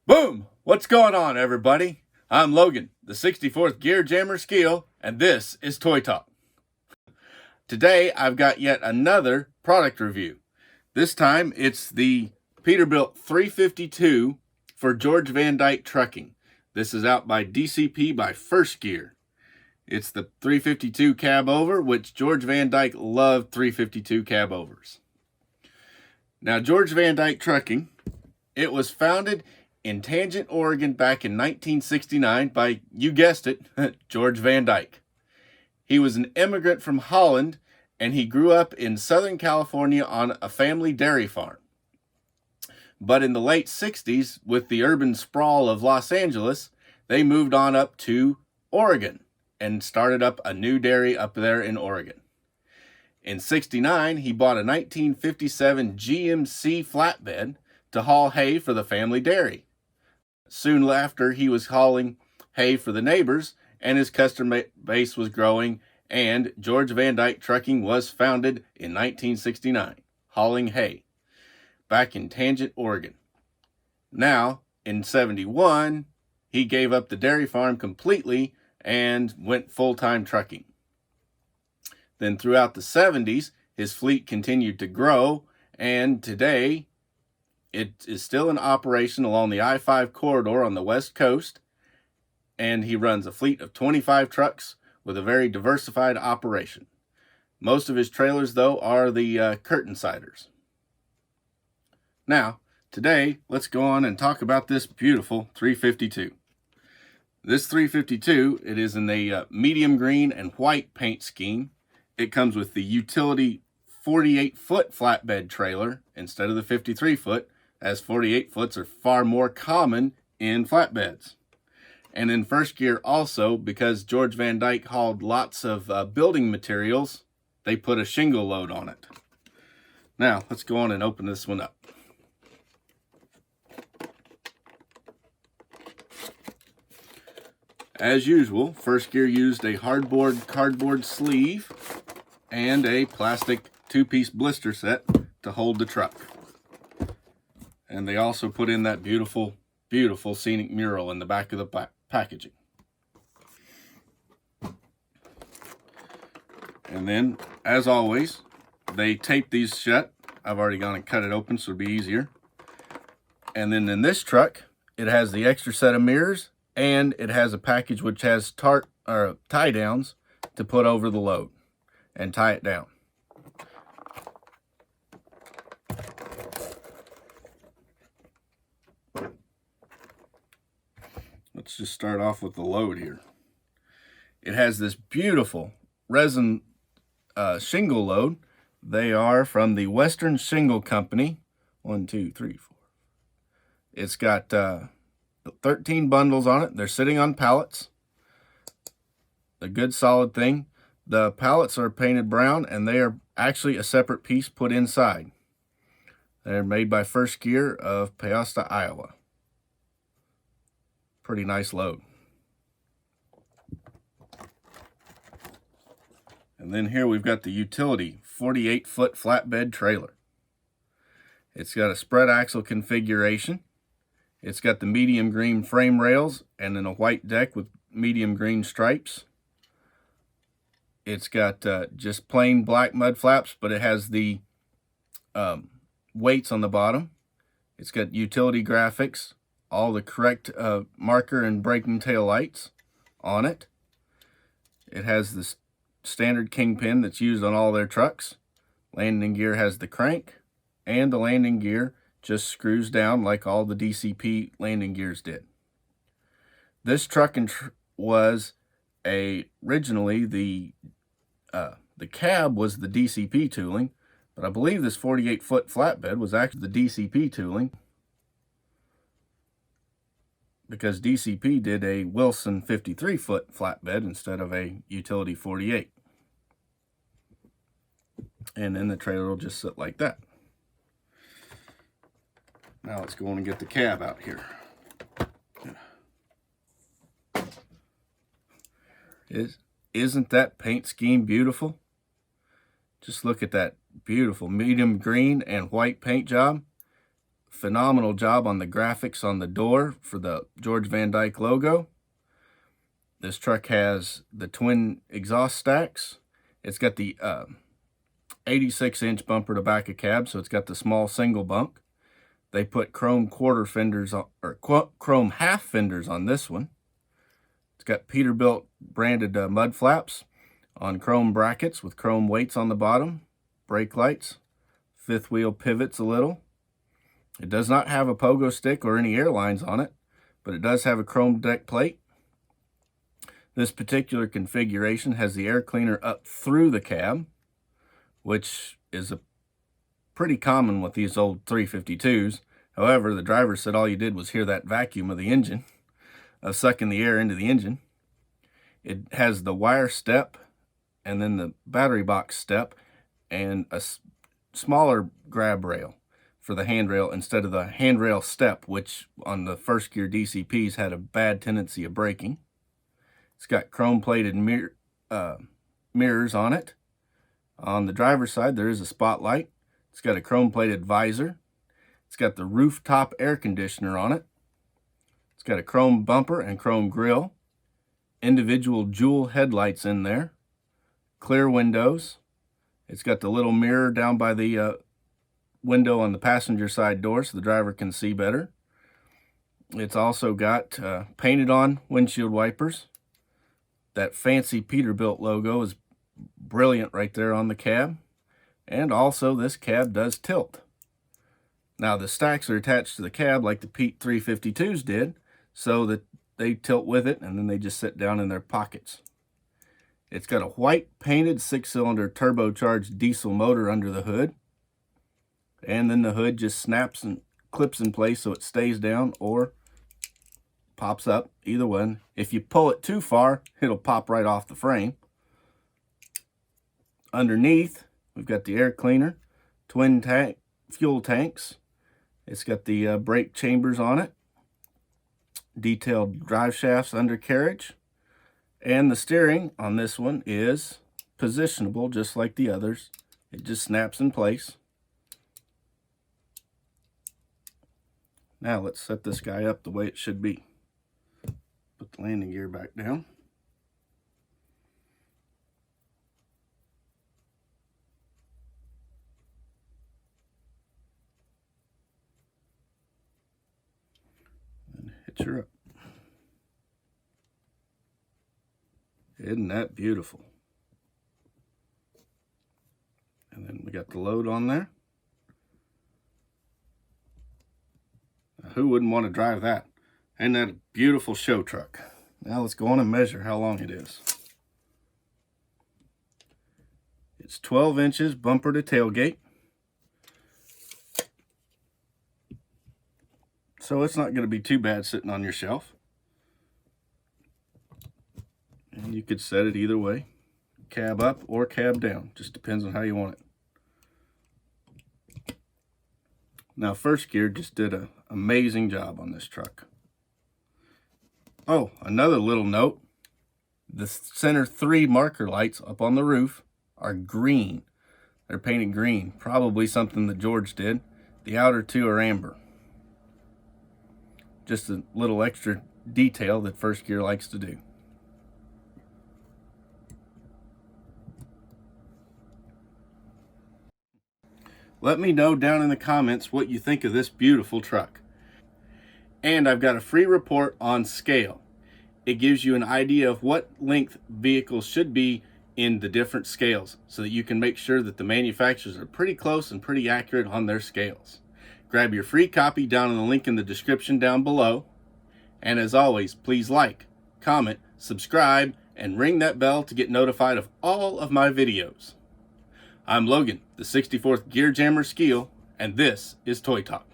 Boom! What's going on, everybody? I'm Logan, the 64th Gear Jammer Skeele, and this is Toy Talk. Today, I've got yet another product review. This time, it's the Peterbilt 352 for George Van Dyke Trucking. This is out by DCP by First Gear. It's the 352 cab over, which George Van Dyke loved 352 cab overs. Now, George Van Dyke Trucking, it was founded in Tangent, Oregon back in 1969 by, you guessed it, George Van Dyke. He was an immigrant from Holland, and he grew up in Southern California on a family dairy farm. But in the late 60s, with the urban sprawl of Los Angeles, they moved on up to Oregon and started up a new dairy up there in Oregon. In 69, he bought a 1957 GMC flatbed to haul hay for the family dairy. Soon after, he was hauling hay for the neighbors, and his customer base was growing, and George Van Dyke Trucking was founded in 1969, hauling hay, back in Tangent, Oregon. Now, in 71, he gave up the dairy farm completely and went full-time trucking. Then throughout the 70s, his fleet continued to grow, and today, it is still in operation along the I-5 corridor on the West Coast, and he runs a fleet of 25 trucks with a very diversified operation. Most of his trailers, though, are the curtain siders. Now, today, let's go on and talk about this beautiful 352. This 352, it is in a medium green and white paint scheme. It comes with the utility 48-foot flatbed trailer instead of the 53-foot, as 48-foots are far more common in flatbeds. And in First Gear also, because George Van Dyke hauled lots of building materials, they put a shingle load on it. Now, let's go on and open this one up. As usual, First Gear used a cardboard sleeve and a plastic two-piece blister set to hold the truck. And they also put in that beautiful, beautiful scenic mural in the back of the packaging. And then, as always, they tape these shut. I've already gone and cut it open, so it'll be easier. And then in this truck, it has the extra set of mirrors, and it has a package which has tie downs to put over the load and tie it down. Let's just start off with the load here. It has this beautiful resin shingle load. They are from the Western Shingle Company. 1, 2, 3, 4. It's got 13 bundles on it. They're sitting on pallets. A good solid thing. The pallets are painted brown, and they are actually a separate piece put inside. They're made by First Gear of Peosta, Iowa. Pretty nice load. And then here we've got the utility 48-foot flatbed trailer. It's got a spread axle configuration. It's got the medium green frame rails and then a white deck with medium green stripes. It's got just plain black mud flaps, but it has the weights on the bottom. It's got utility graphics, all the correct marker and braking tail lights on it. It has the standard kingpin that's used on all their trucks. Landing gear has the crank, and the landing gear just screws down like all the DCP landing gears did. This truck was originally the cab was the DCP tooling, but I believe this 48-foot flatbed was actually the DCP tooling, because DCP did a Wilson 53-foot flatbed instead of a utility 48. And then the trailer will just sit like that. Now let's go on and get the cab out here. Isn't that paint scheme beautiful? Just look at that beautiful medium green and white paint job. phenomenal job on the graphics on the door for the George Van Dyke logo. This truck has the twin exhaust stacks. It's got the 86-inch bumper to back of cab, so it's got the small single bunk. They put chrome quarter fenders on, or chrome half fenders on this one. It's got Peterbilt branded mud flaps on chrome brackets with chrome weights on the bottom, brake lights, fifth wheel pivots a little. It does not have a pogo stick or any airlines on it, but it does have a chrome deck plate. This particular configuration has the air cleaner up through the cab, which is pretty common with these old 352s. However, the driver said all you did was hear that vacuum of the engine, sucking the air into the engine. It has the wire step, and then the battery box step, and a smaller grab rail for the handrail instead of the handrail step, which on the first gear DCPs had a bad tendency of breaking. It's got chrome plated mirrors on it. On the driver's side, there is a spotlight. It's got a chrome plated visor. It's got the rooftop air conditioner on it. It's got a chrome bumper and chrome grille. Individual jewel headlights in there. Clear windows. It's got the little mirror down by the window on the passenger side door so the driver can see better. It's also got painted on windshield wipers. That fancy Peterbilt logo is brilliant right there on the cab. And also this cab does tilt. Now the stacks are attached to the cab like the Pete 352s did, so that they tilt with it and then they just sit down in their pockets. It's got a white painted 6-cylinder turbocharged diesel motor under the hood. And then the hood just snaps and clips in place so it stays down or pops up, either one. If you pull it too far, it'll pop right off the frame. Underneath, we've got the air cleaner, twin tank, fuel tanks. It's got the brake chambers on it, detailed drive shafts, undercarriage, and the steering on this one is positionable just like the others. It just snaps in place. Now let's set this guy up the way it should be. Put the landing gear back down. And hitch her up. Isn't that beautiful? And then we got the load on there. Who wouldn't want to drive that? Ain't that a beautiful show truck? Now let's go on and measure how long it is. It's 12 inches bumper to tailgate. So it's not going to be too bad sitting on your shelf. And you could set it either way. Cab up or cab down. Just depends on how you want it. Now, First Gear just did an amazing job on this truck. Oh, another little note. The center 3 marker lights up on the roof are green. They're painted green. Probably something that George did. The outer 2 are amber. Just a little extra detail that First Gear likes to do. Let me know down in the comments what you think of this beautiful truck. And I've got a free report on scale. It gives you an idea of what length vehicles should be in the different scales so that you can make sure that the manufacturers are pretty close and pretty accurate on their scales. Grab your free copy down in the link in the description down below. And as always, please like, comment, subscribe, and ring that bell to get notified of all of my videos. I'm Logan, the 64th Gear Jammer Skeele, and this is Toy Talk.